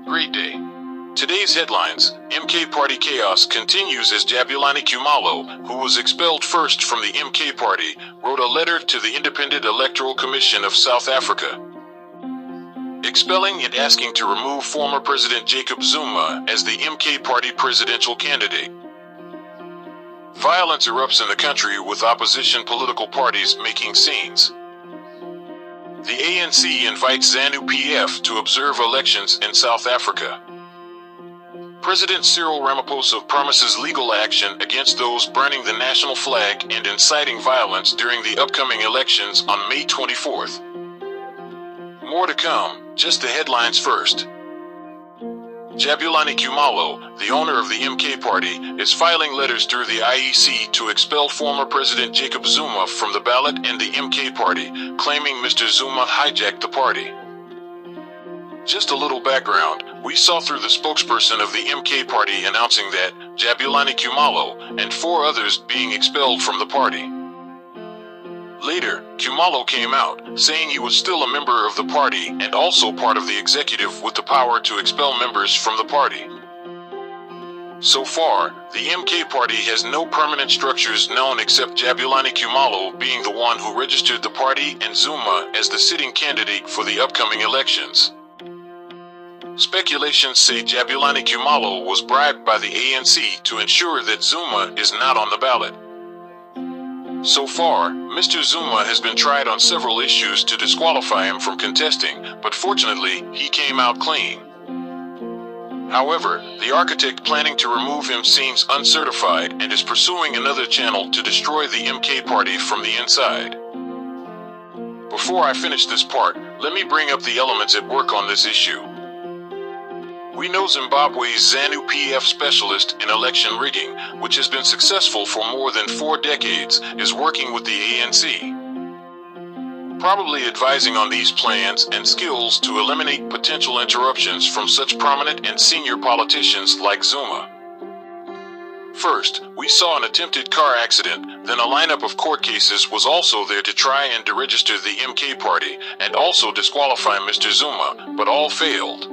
Great day. Today's headlines: MK Party chaos continues as Jabulani Kumalo, who was expelled first from the MK Party, wrote a letter to the Independent Electoral Commission of South Africa, expelling and asking to remove former President Jacob Zuma as the MK Party presidential candidate. Violence erupts in the country with opposition political parties making scenes. The ANC invites Zanu PF to observe elections in South Africa. President Cyril Ramaphosa promises legal action against those burning the national flag and inciting violence during the upcoming elections on May 24th. More to come, just the headlines first. Jabulani Kumalo, the owner of the MK Party, is filing letters through the IEC to expel former President Jacob Zuma from the ballot and the MK Party, claiming Mr. Zuma hijacked the party. Just a little background: we saw through the spokesperson of the MK Party announcing that Jabulani Kumalo and 4 others being expelled from the party. Later, Kumalo came out, saying he was still a member of the party and also part of the executive with the power to expel members from the party. So far, the MK Party has no permanent structures known except Jabulani Kumalo being the one who registered the party and Zuma as the sitting candidate for the upcoming elections. Speculations say Jabulani Kumalo was bribed by the ANC to ensure that Zuma is not on the ballot. So far, Mr. Zuma has been tried on several issues to disqualify him from contesting, but fortunately, he came out clean. However, the architect planning to remove him seems uncertified and is pursuing another channel to destroy the MK Party from the inside. Before I finish this part, let me bring up the elements at work on this issue. We know Zimbabwe's Zanu PF specialist in election rigging, which has been successful for more than 4 decades, is working with the ANC, probably advising on these plans and skills to eliminate potential interruptions from such prominent and senior politicians like Zuma. First, we saw an attempted car accident, then a lineup of court cases was also there to try and deregister the MK Party and also disqualify Mr. Zuma, but all failed.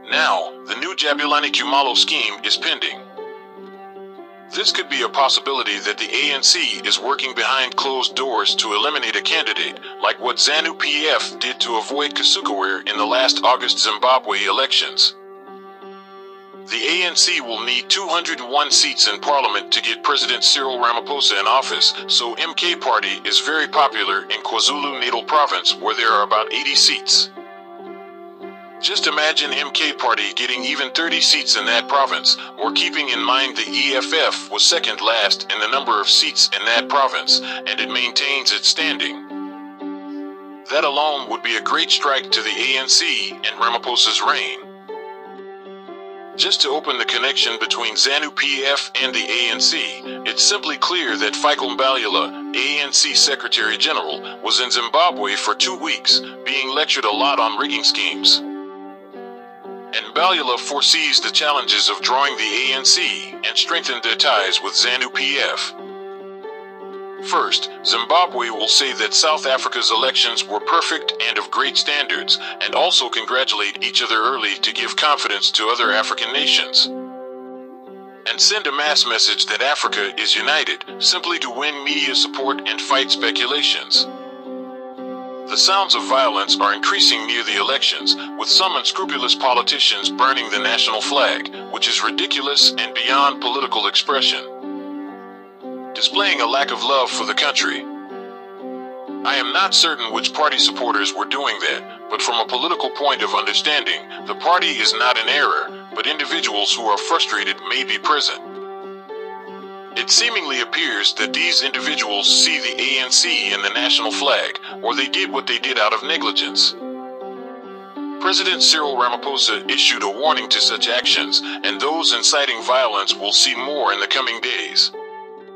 Now, the new Jabulani Kumalo scheme is pending. This could be a possibility that the ANC is working behind closed doors to eliminate a candidate, like what Zanu PF did to avoid Kasukawere in the last August Zimbabwe elections. The ANC will need 201 seats in parliament to get President Cyril Ramaphosa in office, so MK Party is very popular in KwaZulu-Natal province, where there are about 80 seats. Just imagine MK Party getting even 30 seats in that province, or keeping in mind the EFF was second last in the number of seats in that province, and it maintains its standing. That alone would be a great strike to the ANC and Ramaphosa's reign. Just to open the connection between Zanu PF and the ANC, it's simply clear that Michael Mbalula, ANC Secretary General, was in Zimbabwe for 2 weeks, being lectured a lot on rigging schemes. And Mbalula foresees the challenges of drawing the ANC and strengthened their ties with Zanu PF. First, Zimbabwe will say that South Africa's elections were perfect and of great standards, and also congratulate each other early to give confidence to other African nations. And send a mass message that Africa is united, simply to win media support and fight speculations. The sounds of violence are increasing near the elections, with some unscrupulous politicians burning the national flag, which is ridiculous and beyond political expression, displaying a lack of love for the country. I am not certain which party supporters were doing that, but from a political point of understanding, the party is not in error, but individuals who are frustrated may be present. It seemingly appears that these individuals see the ANC in the national flag, or they did what they did out of negligence. President Cyril Ramaphosa issued a warning to such actions, and those inciting violence will see more in the coming days.